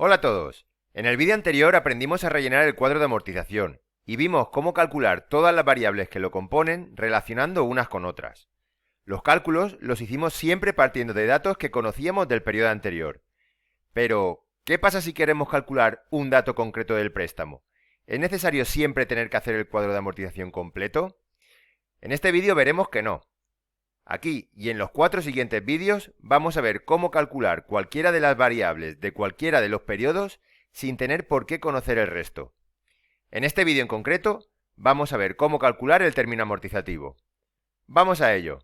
Hola a todos. En el vídeo anterior aprendimos a rellenar el cuadro de amortización y vimos cómo calcular todas las variables que lo componen relacionando unas con otras. Los cálculos los hicimos siempre partiendo de datos que conocíamos del periodo anterior. Pero, ¿qué pasa si queremos calcular un dato concreto del préstamo? ¿Es necesario siempre tener que hacer el cuadro de amortización completo? En este vídeo veremos que no. Aquí y en los 4 siguientes vídeos vamos a ver cómo calcular cualquiera de las variables de cualquiera de los periodos sin tener por qué conocer el resto. En este vídeo en concreto vamos a ver cómo calcular el término amortizativo. ¡Vamos a ello!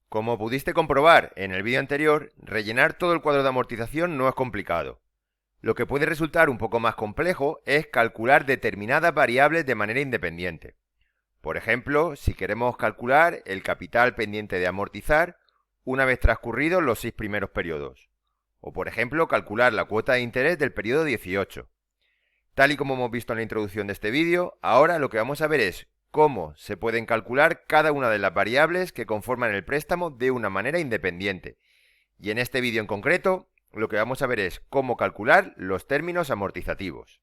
Como pudiste comprobar en el vídeo anterior, rellenar todo el cuadro de amortización no es complicado. Lo que puede resultar un poco más complejo es calcular determinadas variables de manera independiente. Por ejemplo, si queremos calcular el capital pendiente de amortizar una vez transcurridos los 6 primeros periodos. O por ejemplo, calcular la cuota de interés del periodo 18. Tal y como hemos visto en la introducción de este vídeo, ahora lo que vamos a ver es cómo se pueden calcular cada una de las variables que conforman el préstamo de una manera independiente. Y en este vídeo en concreto, lo que vamos a ver es cómo calcular los términos amortizativos.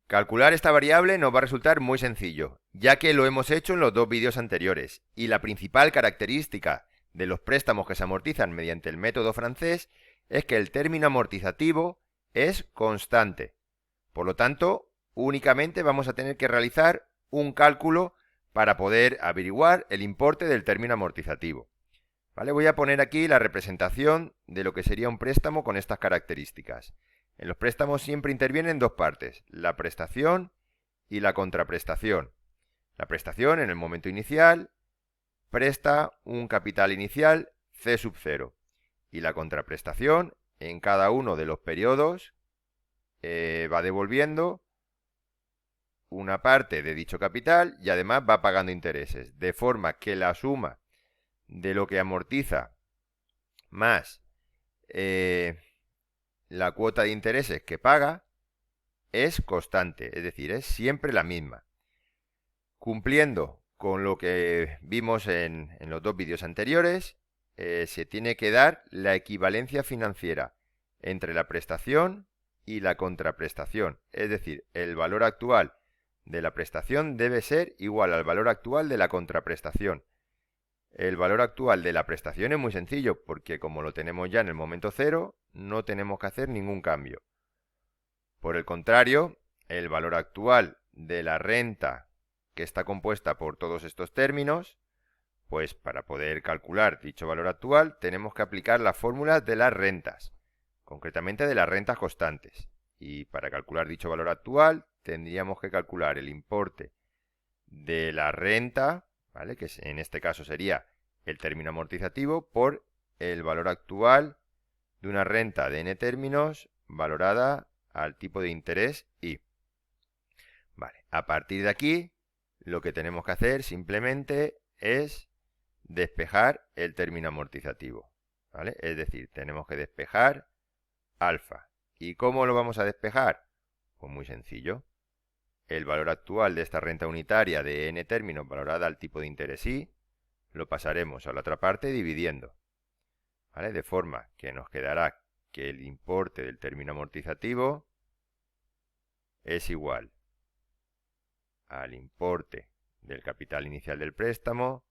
Calcular esta variable nos va a resultar muy sencillo, ya que lo hemos hecho en los dos vídeos anteriores, y la principal característica de los préstamos que se amortizan mediante el método francés es que el término amortizativo es constante. Por lo tanto, únicamente vamos a tener que realizar un cálculo para poder averiguar el importe del término amortizativo. ¿Vale? Voy a poner aquí la representación de lo que sería un préstamo con estas características. En los préstamos siempre intervienen dos partes, la prestación y la contraprestación. La prestación, en el momento inicial, presta un capital inicial C sub 0. Y la contraprestación, en cada uno de los periodos, va devolviendo una parte de dicho capital y además va pagando intereses. De forma que la suma de lo que amortiza más la cuota de intereses que paga es constante, es decir, es siempre la misma. Cumpliendo con lo que vimos en los dos vídeos anteriores, se tiene que dar la equivalencia financiera entre la prestación y la contraprestación, es decir, el valor actual de la prestación debe ser igual al valor actual de la contraprestación. El valor actual de la prestación es muy sencillo, porque como lo tenemos ya en el momento cero, no tenemos que hacer ningún cambio. Por el contrario, el valor actual de la renta, que está compuesta por todos estos términos, pues para poder calcular dicho valor actual tenemos que aplicar las fórmulas de las rentas, concretamente de las rentas constantes. Y para calcular dicho valor actual tendríamos que calcular el importe de la renta, ¿vale? Que en este caso sería el término amortizativo, por el valor actual de una renta de n términos valorada al tipo de interés I. Vale, a partir de aquí, lo que tenemos que hacer simplemente es despejar el término amortizativo, ¿vale? Es decir, tenemos que despejar alfa. ¿Y cómo lo vamos a despejar? Pues muy sencillo. El valor actual de esta renta unitaria de n términos valorada al tipo de interés I lo pasaremos a la otra parte dividiendo, ¿vale? De forma que nos quedará que el importe del término amortizativo es igual al importe del capital inicial del préstamo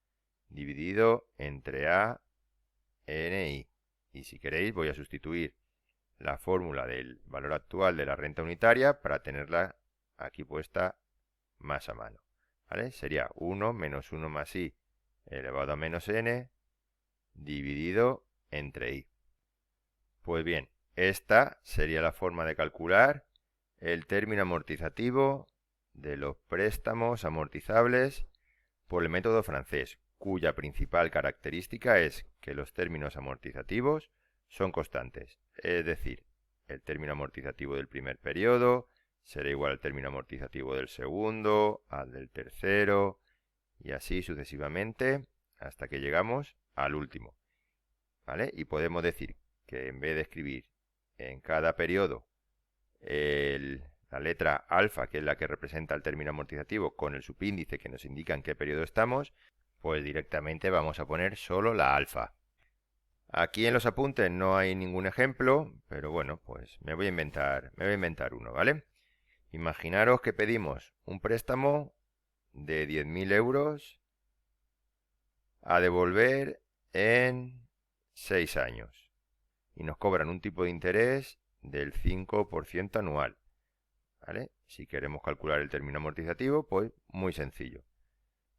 dividido entre A, N, I. Y si queréis voy a sustituir la fórmula del valor actual de la renta unitaria para tenerla aquí puesta más a mano, ¿vale? Sería 1 menos 1 más I elevado a menos N dividido entre I. Pues bien, esta sería la forma de calcular el término amortizativo de los préstamos amortizables por el método francés, cuya principal característica es que los términos amortizativos son constantes, es decir, el término amortizativo del primer periodo será igual al término amortizativo del segundo, al del tercero, y así sucesivamente hasta que llegamos al último, ¿vale? Y podemos decir que en vez de escribir en cada periodo la letra alfa, que es la que representa el término amortizativo, con el subíndice que nos indica en qué periodo estamos, pues directamente vamos a poner solo la alfa. Aquí en los apuntes no hay ningún ejemplo, pero bueno, pues me voy a inventar uno, ¿vale? Imaginaros que pedimos un préstamo de 10.000 euros a devolver en 6 años y nos cobran un tipo de interés del 5% anual, ¿vale? Si queremos calcular el término amortizativo, pues muy sencillo.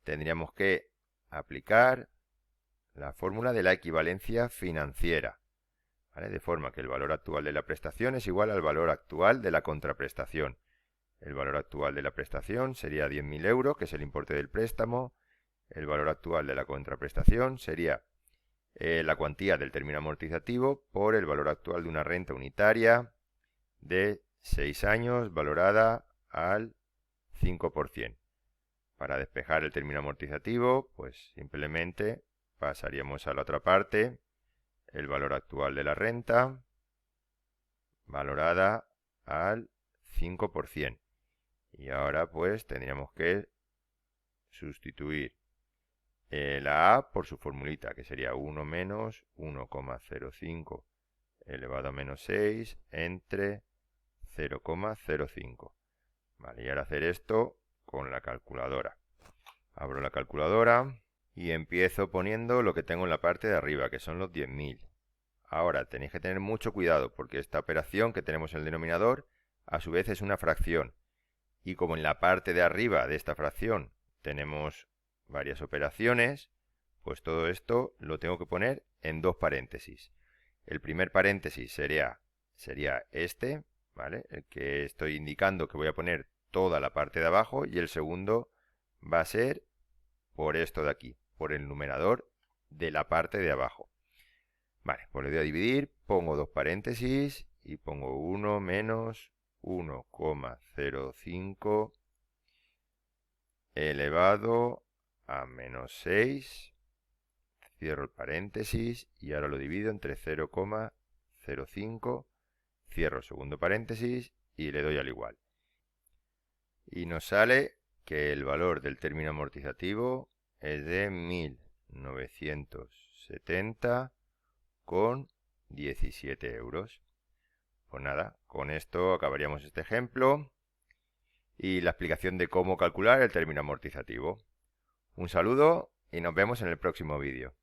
Tendríamos que aplicar la fórmula de la equivalencia financiera, ¿vale? De forma que el valor actual de la prestación es igual al valor actual de la contraprestación. El valor actual de la prestación sería 10.000 euros, que es el importe del préstamo. El valor actual de la contraprestación sería la cuantía del término amortizativo por el valor actual de una renta unitaria de 6 años valorada al 5%. Para despejar el término amortizativo, pues simplemente pasaríamos a la otra parte, el valor actual de la renta valorada al 5%. Y ahora pues tendríamos que sustituir la A por su formulita, que sería 1 menos 1,05 elevado a menos 6 entre 0,05. Vale, y ahora hacer esto con la calculadora. Abro la calculadora y empiezo poniendo lo que tengo en la parte de arriba, que son los 10.000. Ahora tenéis que tener mucho cuidado porque esta operación que tenemos en el denominador a su vez es una fracción. Y como en la parte de arriba de esta fracción tenemos varias operaciones, pues todo esto lo tengo que poner en dos paréntesis. El primer paréntesis sería este, ¿vale? El que estoy indicando que voy a poner toda la parte de abajo, y el segundo va a ser por esto de aquí, por el numerador de la parte de abajo. Vale, pues le doy a dividir, pongo dos paréntesis y pongo 1 menos 1,05 elevado a menos 6. Cierro el paréntesis y ahora lo divido entre 0,05. Cierro el segundo paréntesis y le doy al igual. Y nos sale que el valor del término amortizativo es de 1.970,17 euros. Pues nada, con esto acabaríamos este ejemplo y la explicación de cómo calcular el término amortizativo. Un saludo y nos vemos en el próximo vídeo.